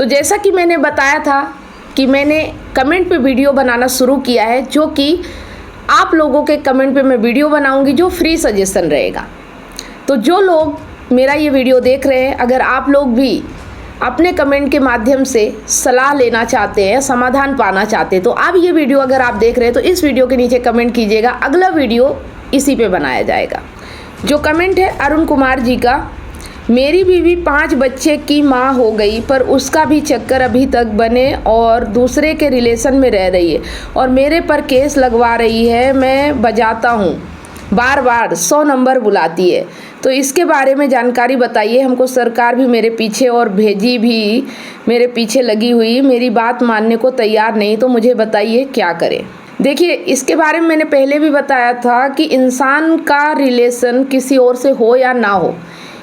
तो जैसा कि मैंने बताया था कि मैंने कमेंट पे वीडियो बनाना शुरू किया है, जो कि आप लोगों के कमेंट पे मैं वीडियो बनाऊंगी जो फ्री सजेशन रहेगा। तो जो लोग मेरा ये वीडियो देख रहे हैं, अगर आप लोग भी अपने कमेंट के माध्यम से सलाह लेना चाहते हैं, समाधान पाना चाहते हैं, तो आप ये वीडियो अगर आप देख रहे हैं तो इस वीडियो के नीचे कमेंट कीजिएगा, अगला वीडियो इसी पे बनाया जाएगा। जो कमेंट है अरुण कुमार जी का, मेरी बीवी 5 बच्चे की माँ हो गई पर उसका भी चक्कर अभी तक बने और दूसरे के रिलेशन में रह रही है और मेरे पर केस लगवा रही है। मैं बजाता हूँ, बार बार 100 नंबर बुलाती है, तो इसके बारे में जानकारी बताइए हमको। सरकार भी मेरे पीछे और भेजी भी मेरे पीछे लगी हुई, मेरी बात मानने को तैयार नहीं, तो मुझे बताइए क्या करें। देखिए, इसके बारे में मैंने पहले भी बताया था कि इंसान का रिलेशन किसी और से हो या ना हो,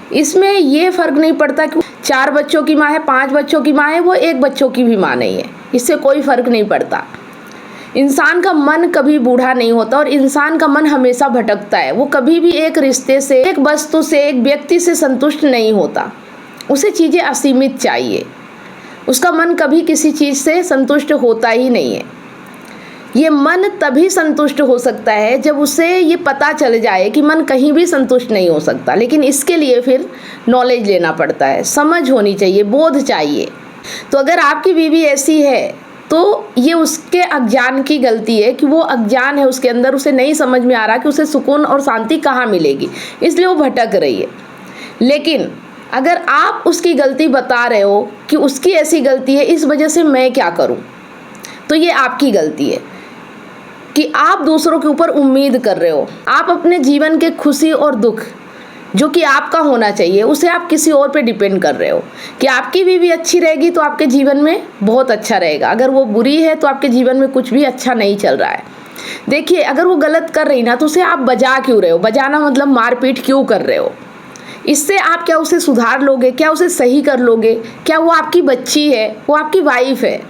इसमें ये फ़र्क नहीं पड़ता कि 4 बच्चों की माँ है, 5 बच्चों की माँ है, वो 1 बच्चों की भी माँ नहीं है, इससे कोई फ़र्क नहीं पड़ता। इंसान का मन कभी बूढ़ा नहीं होता और इंसान का मन हमेशा भटकता है। वो कभी भी एक रिश्ते से, एक वस्तु से, एक व्यक्ति से संतुष्ट नहीं होता। उसे चीज़ें असीमित चाहिए, उसका मन कभी किसी चीज़ से संतुष्ट होता ही नहीं है। ये मन तभी संतुष्ट हो सकता है जब उसे ये पता चल जाए कि मन कहीं भी संतुष्ट नहीं हो सकता, लेकिन इसके लिए फिर नॉलेज लेना पड़ता है, समझ होनी चाहिए, बोध चाहिए। तो अगर आपकी बीवी ऐसी है तो ये उसके अज्ञान की गलती है कि वो अज्ञान है उसके अंदर, उसे नहीं समझ में आ रहा कि उसे सुकून और शांति कहाँ मिलेगी, इसलिए वो भटक रही है। लेकिन अगर आप उसकी गलती बता रहे हो कि उसकी ऐसी गलती है, इस वजह से मैं क्या करूँ, तो ये आपकी गलती है कि आप दूसरों के ऊपर उम्मीद कर रहे हो। आप अपने जीवन के खुशी और दुख जो कि आपका होना चाहिए, उसे आप किसी और पे डिपेंड कर रहे हो कि आपकी बीवी अच्छी रहेगी तो आपके जीवन में बहुत अच्छा रहेगा, अगर वो बुरी है तो आपके जीवन में कुछ भी अच्छा नहीं चल रहा है। देखिए, अगर वो गलत कर रही ना, तो उसे आप बजा क्यों रहे हो? बजाना मतलब मारपीट क्यों कर रहे हो? इससे आप क्या उसे सुधार लोगे? क्या उसे सही कर लोगे? क्या वो आपकी बच्ची है, वो आपकी वाइफ है?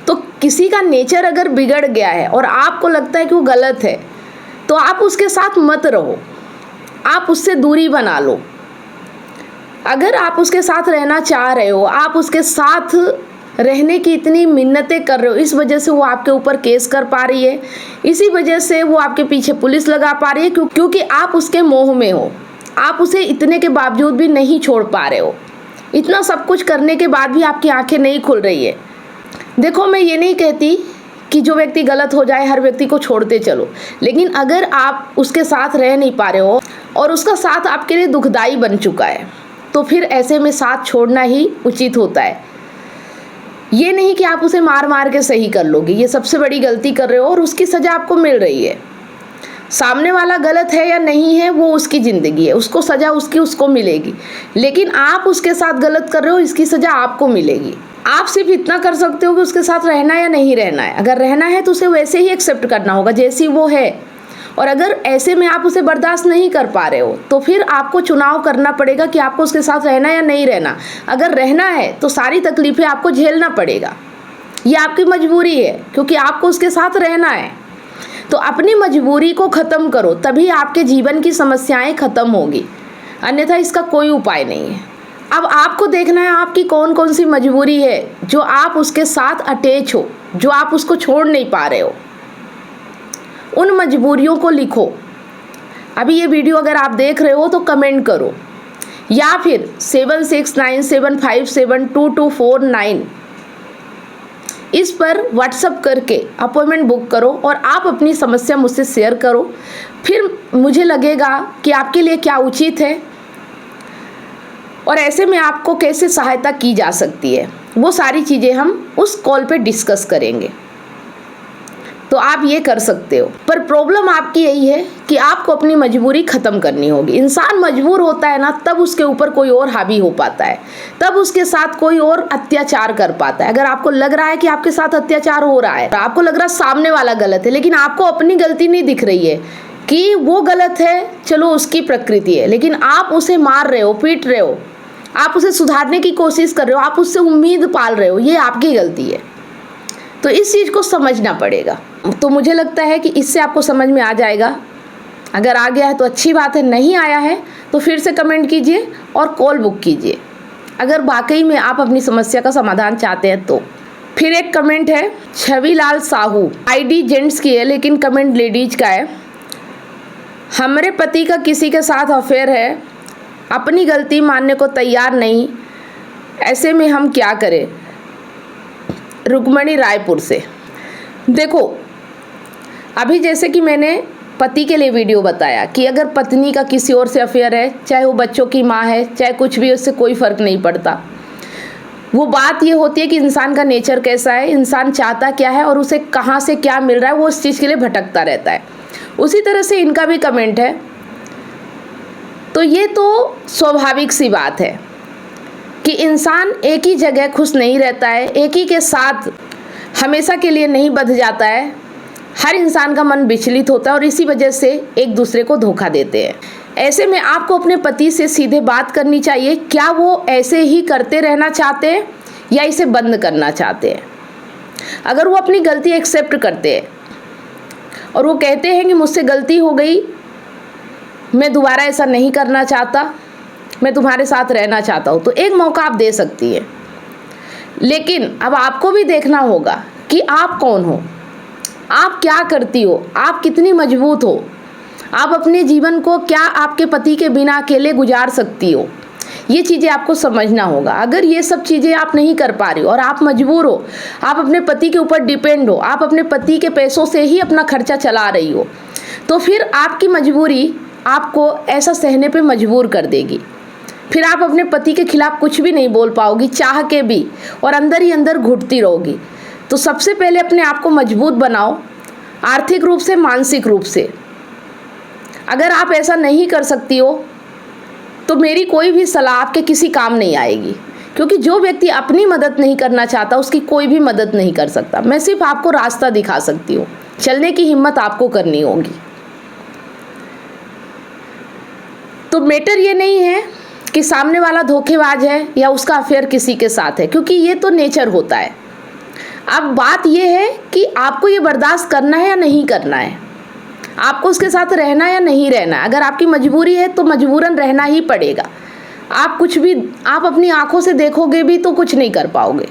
तो किसी का नेचर अगर बिगड़ गया है और आपको लगता है कि वो गलत है, तो आप उसके साथ मत रहो, आप उससे दूरी बना लो। अगर आप उसके साथ रहना चाह रहे हो, आप उसके साथ रहने की इतनी मिन्नतें कर रहे हो, इस वजह से वो आपके ऊपर केस कर पा रही है, इसी वजह से वो आपके पीछे पुलिस लगा पा रही है, क्योंकि आप उसके मोह में हो। आप उसे इतने के बावजूद भी नहीं छोड़ पा रहे हो, इतना सब कुछ करने के बाद भी आपकी आंखें नहीं खुल रही है। देखो, मैं ये नहीं कहती कि जो व्यक्ति गलत हो जाए हर व्यक्ति को छोड़ते चलो, लेकिन अगर आप उसके साथ रह नहीं पा रहे हो और उसका साथ आपके लिए दुखदाई बन चुका है, तो फिर ऐसे में साथ छोड़ना ही उचित होता है। ये नहीं कि आप उसे मार मार के सही कर लोगे, ये सबसे बड़ी गलती कर रहे हो और उसकी सज़ा आपको मिल रही है। सामने वाला गलत है या नहीं है वो उसकी ज़िंदगी है, उसको सज़ा उसको मिलेगी, लेकिन आप उसके साथ गलत कर रहे हो, इसकी सज़ा आपको मिलेगी। आप सिर्फ इतना कर सकते हो कि उसके साथ रहना या नहीं रहना है। अगर रहना है तो उसे वैसे ही एक्सेप्ट करना होगा जैसी वो है, और अगर ऐसे में आप उसे बर्दाश्त नहीं कर पा रहे हो तो फिर आपको चुनाव करना पड़ेगा कि आपको उसके साथ रहना या नहीं रहना। अगर रहना है तो सारी तकलीफ़ें आपको झेलना पड़ेगा, ये आपकी मजबूरी है, क्योंकि आपको उसके साथ रहना है। तो अपनी मजबूरी को ख़त्म करो, तभी आपके जीवन की समस्याएं ख़त्म होगी, अन्यथा इसका कोई उपाय नहीं है। अब आपको देखना है आपकी कौन कौन सी मजबूरी है जो आप उसके साथ अटैच हो, जो आप उसको छोड़ नहीं पा रहे हो। उन मजबूरियों को लिखो। अभी ये वीडियो अगर आप देख रहे हो तो कमेंट करो, या फिर 7697572249 इस पर व्हाट्सअप करके अपॉइंटमेंट बुक करो और आप अपनी समस्या मुझसे शेयर करो। फिर मुझे लगेगा कि आपके लिए क्या उचित है और ऐसे में आपको कैसे सहायता की जा सकती है, वो सारी चीज़ें हम उस कॉल पे डिस्कस करेंगे। तो आप ये कर सकते हो, पर प्रॉब्लम आपकी यही है कि आपको अपनी मजबूरी ख़त्म करनी होगी। इंसान मजबूर होता है ना, तब उसके ऊपर कोई और हावी हो पाता है, तब उसके साथ कोई और अत्याचार कर पाता है। अगर आपको लग रहा है कि आपके साथ अत्याचार हो रहा है, आपको लग रहा है सामने वाला गलत है, लेकिन आपको अपनी गलती नहीं दिख रही है कि वो गलत है, चलो उसकी प्रकृति है, लेकिन आप उसे मार रहे हो, पीट रहे हो, आप उसे सुधारने की कोशिश कर रहे हो, आप उससे उम्मीद पाल रहे हो, ये आपकी गलती है। तो इस चीज़ को समझना पड़ेगा। तो मुझे लगता है कि इससे आपको समझ में आ जाएगा। अगर आ गया है तो अच्छी बात है, नहीं आया है तो फिर से कमेंट कीजिए और कॉल बुक कीजिए। अगर वाकई में आप अपनी समस्या का समाधान चाहते हैं तो। फिर एक कमेंट है छविलाल साहू, आईडी जेंट्स की है लेकिन कमेंट लेडीज का है। हमारे पति का किसी के साथ अफेयर है, अपनी गलती मानने को तैयार नहीं, ऐसे में हम क्या करें? रुक्मणी रायपुर से। देखो, अभी जैसे कि मैंने पति के लिए वीडियो बताया कि अगर पत्नी का किसी और से अफेयर है, चाहे वो बच्चों की माँ है, चाहे कुछ भी, उससे कोई फ़र्क नहीं पड़ता। वो बात ये होती है कि इंसान का नेचर कैसा है, इंसान चाहता क्या है और उसे कहाँ से क्या मिल रहा है, वो उस चीज़ के लिए भटकता रहता है। उसी तरह से इनका भी कमेंट है। तो ये तो स्वाभाविक सी बात है कि इंसान एक ही जगह खुश नहीं रहता है, एक ही के साथ हमेशा के लिए नहीं बंध जाता है। हर इंसान का मन विचलित होता है और इसी वजह से एक दूसरे को धोखा देते हैं। ऐसे में आपको अपने पति से सीधे बात करनी चाहिए, क्या वो ऐसे ही करते रहना चाहते हैं या इसे बंद करना चाहते हैं। अगर वो अपनी गलती एक्सेप्ट करते हैं और वो कहते हैं कि मुझसे गलती हो गई, मैं दोबारा ऐसा नहीं करना चाहता, मैं तुम्हारे साथ रहना चाहता हूँ, तो एक मौका आप दे सकती है। लेकिन अब आपको भी देखना होगा कि आप कौन हो, आप क्या करती हो, आप कितनी मजबूत हो, आप अपने जीवन को क्या आपके पति के बिना अकेले गुजार सकती हो। ये चीज़ें आपको समझना होगा। अगर ये सब चीज़ें आप नहीं कर पा रही हो और आप मजबूर हो, आप अपने पति के ऊपर डिपेंड हो, आप अपने पति के पैसों से ही अपना खर्चा चला रही हो, तो फिर आपकी मजबूरी आपको ऐसा सहने पे मजबूर कर देगी। फिर आप अपने पति के खिलाफ कुछ भी नहीं बोल पाओगी चाह के भी, और अंदर ही अंदर घुटती रहोगी। तो सबसे पहले अपने आप को मजबूत बनाओ, आर्थिक रूप से, मानसिक रूप से। अगर आप ऐसा नहीं कर सकती हो तो मेरी कोई भी सलाह आपके किसी काम नहीं आएगी, क्योंकि जो व्यक्ति अपनी मदद नहीं करना चाहता उसकी कोई भी मदद नहीं कर सकता। मैं सिर्फ आपको रास्ता दिखा सकती हूँ, चलने की हिम्मत आपको करनी होगी। तो मैटर ये नहीं है कि सामने वाला धोखेबाज है या उसका अफेयर किसी के साथ है, क्योंकि ये तो नेचर होता है। अब बात यह है कि आपको ये बर्दाश्त करना है या नहीं करना है, आपको उसके साथ रहना या नहीं रहना है। अगर आपकी मजबूरी है तो मजबूरन रहना ही पड़ेगा। आप अपनी आंखों से देखोगे भी तो कुछ नहीं कर पाओगे।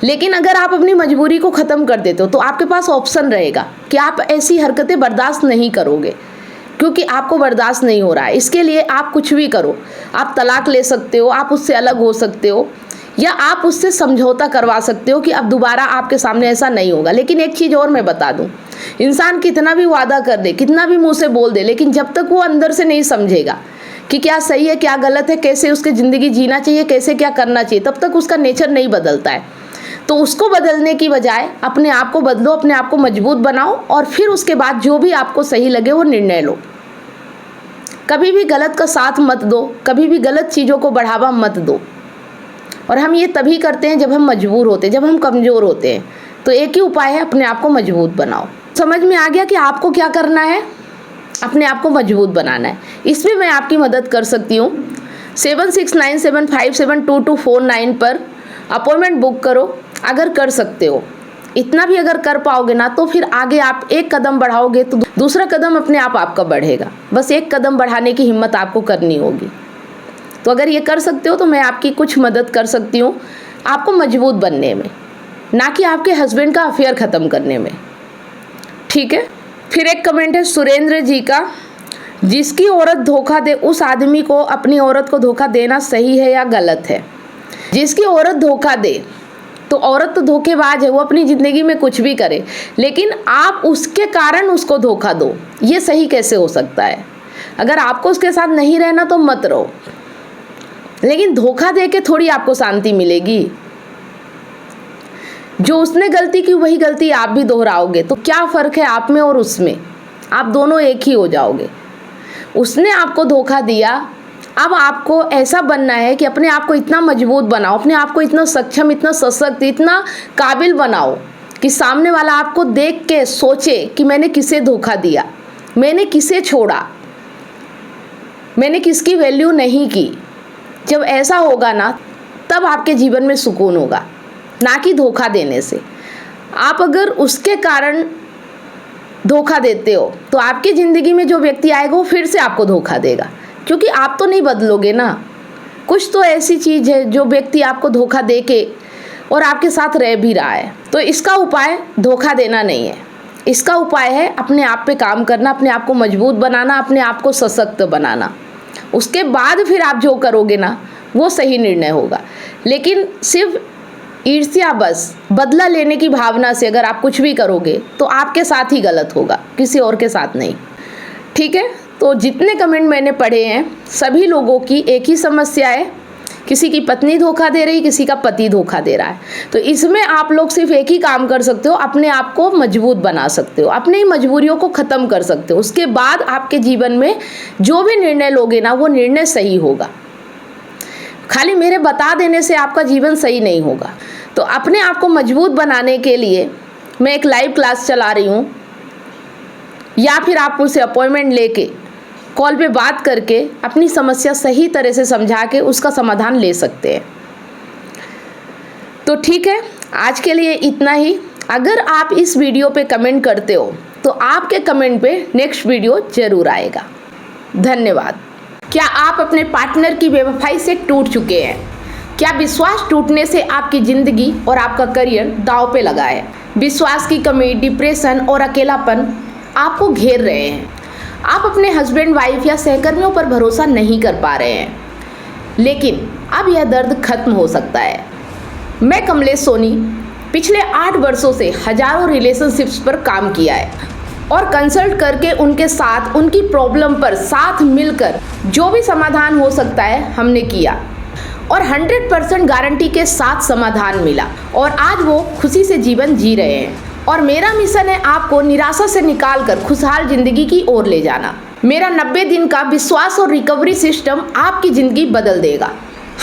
लेकिन अगर आप अपनी मजबूरी को ख़त्म कर देते हो तो आपके पास ऑप्शन रहेगा कि आप ऐसी हरकतें बर्दाश्त नहीं करोगे, क्योंकि आपको बर्दाश्त नहीं हो रहा है। इसके लिए आप कुछ भी करो, आप तलाक ले सकते हो, आप उससे अलग हो सकते हो, या आप उससे समझौता करवा सकते हो कि अब दोबारा आपके सामने ऐसा नहीं होगा। लेकिन एक चीज़ और मैं बता दूं, इंसान कितना भी वादा कर दे, कितना भी मुंह से बोल दे, लेकिन जब तक वो अंदर से नहीं समझेगा कि क्या सही है क्या गलत है, कैसे उसकी ज़िंदगी जीना चाहिए, कैसे क्या करना चाहिए, तब तक उसका नेचर नहीं बदलता है। तो उसको बदलने की बजाय अपने आप को बदलो, अपने आप को मजबूत बनाओ, और फिर उसके बाद जो भी आपको सही लगे वो निर्णय लो। कभी भी गलत का साथ मत दो, कभी भी गलत चीज़ों को बढ़ावा मत दो। और हम ये तभी करते हैं जब हम मजबूर होते हैं, जब हम कमज़ोर होते हैं। तो एक ही उपाय है, अपने आप को मजबूत बनाओ। समझ में आ गया कि आपको क्या करना है? अपने आप को मजबूत बनाना है। इसमें मैं आपकी मदद कर सकती हूँ। 7697572249 पर अपॉइंटमेंट बुक करो अगर कर सकते हो। इतना भी अगर कर पाओगे ना, तो फिर आगे आप एक कदम बढ़ाओगे तो दूसरा कदम अपने आप आपका बढ़ेगा। बस एक कदम बढ़ाने की हिम्मत आपको करनी होगी। तो अगर ये कर सकते हो तो मैं आपकी कुछ मदद कर सकती हूँ आपको मजबूत बनने में, ना कि आपके हस्बैंड का अफेयर ख़त्म करने में। ठीक है। फिर एक कमेंट है सुरेंद्र जी का, जिसकी औरत धोखा दे उस आदमी को अपनी औरत को धोखा देना सही है या गलत है? जिसकी औरत धोखा दे तो औरत तो धोखेबाज है, वो अपनी ज़िंदगी में कुछ भी करे, लेकिन आप उसके कारण उसको धोखा दो, ये सही कैसे हो सकता है? अगर आपको उसके साथ नहीं रहना तो मत रहो, लेकिन धोखा दे के थोड़ी आपको शांति मिलेगी। जो उसने गलती की वही गलती आप भी दोहराओगे, तो क्या फ़र्क है आप में और उसमें? आप दोनों एक ही हो जाओगे। उसने आपको धोखा दिया, अब आपको ऐसा बनना है कि अपने आप को इतना मजबूत बनाओ, अपने आप को इतना सक्षम, इतना सशक्त, इतना काबिल बनाओ कि सामने वाला आपको देख के सोचे कि मैंने किसे धोखा दिया, मैंने किसे छोड़ा, मैंने किसकी वैल्यू नहीं की। जब ऐसा होगा ना, तब आपके जीवन में सुकून होगा, ना कि धोखा देने से। आप अगर उसके कारण धोखा देते हो तो आपकी ज़िंदगी में जो व्यक्ति आएगा वो फिर से आपको धोखा देगा, क्योंकि आप तो नहीं बदलोगे ना। कुछ तो ऐसी चीज़ है जो व्यक्ति आपको धोखा दे के और आपके साथ रह भी रहा है। तो इसका उपाय धोखा देना नहीं है, इसका उपाय है अपने आप पे काम करना, अपने आप को मजबूत बनाना, अपने आप को सशक्त बनाना। उसके बाद फिर आप जो करोगे ना वो सही निर्णय होगा। लेकिन सिर्फ ईर्ष्या बस बदला लेने की भावना से अगर आप कुछ भी करोगे तो आपके साथ ही गलत होगा, किसी और के साथ नहीं। ठीक है, तो जितने कमेंट मैंने पढ़े हैं सभी लोगों की एक ही समस्या है, किसी की पत्नी धोखा दे रही, किसी का पति धोखा दे रहा है। तो इसमें आप लोग सिर्फ एक ही काम कर सकते हो, अपने आप को मजबूत बना सकते हो, अपनी मजबूरियों को ख़त्म कर सकते हो। उसके बाद आपके जीवन में जो भी निर्णय लोगे ना वो निर्णय सही होगा। खाली मेरे बता देने से आपका जीवन सही नहीं होगा। तो अपने आप को मजबूत बनाने के लिए मैं एक लाइव क्लास चला रही हूँ, या फिर आप मुझसे अपॉइंटमेंट लेके कॉल पे बात करके अपनी समस्या सही तरह से समझा के उसका समाधान ले सकते हैं। तो ठीक है, आज के लिए इतना ही। अगर आप इस वीडियो पे कमेंट करते हो तो आपके कमेंट पे नेक्स्ट वीडियो जरूर आएगा। धन्यवाद। क्या आप अपने पार्टनर की बेवफाई से टूट चुके हैं? क्या विश्वास टूटने से आपकी ज़िंदगी और आपका करियर दांव पे लगा है? विश्वास की कमी, डिप्रेशन और अकेलापन आपको घेर रहे हैं। आप अपने हस्बैंड, वाइफ या सहकर्मियों पर भरोसा नहीं कर पा रहे हैं, लेकिन अब यह दर्द खत्म हो सकता है। मैं कमलेश सोनी पिछले 8 वर्षों से हजारों रिलेशनशिप्स पर काम किया है और कंसल्ट करके उनके साथ उनकी प्रॉब्लम पर साथ मिलकर जो भी समाधान हो सकता है हमने किया और 100% गारंटी के साथ समाधान मिला और आज वो खुशी से जीवन जी रहे हैं। और मेरा मिशन है आपको निराशा से निकालकर खुशहाल जिंदगी की ओर ले जाना। मेरा 90 दिन का विश्वास और रिकवरी सिस्टम आपकी ज़िंदगी बदल देगा।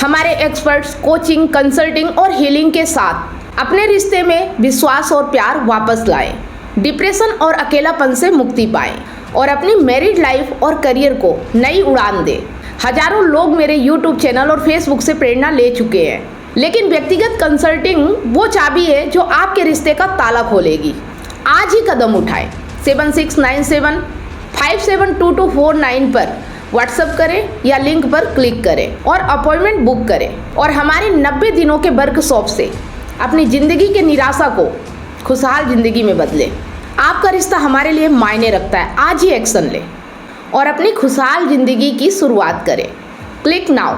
हमारे एक्सपर्ट्स कोचिंग, कंसल्टिंग और हीलिंग के साथ अपने रिश्ते में विश्वास और प्यार वापस लाएं, डिप्रेशन और अकेलापन से मुक्ति पाएं और अपनी मैरिड लाइफ और करियर को नई उड़ान दें। हजारों लोग मेरे YouTube चैनल और Facebook से प्रेरणा ले चुके हैं, लेकिन व्यक्तिगत कंसल्टिंग वो चाबी है जो आपके रिश्ते का ताला खोलेगी। आज ही कदम उठाएं। 7697572249 पर व्हाट्सएप करें या लिंक पर क्लिक करें और अपॉइंटमेंट बुक करें और हमारे 90 दिनों के वर्कशॉप से अपनी ज़िंदगी के निराशा को खुशहाल ज़िंदगी में बदलें। आपका रिश्ता हमारे लिए मायने रखता है। आज ही एक्शन लें और अपनी खुशहाल ज़िंदगी की शुरुआत करें। Click now.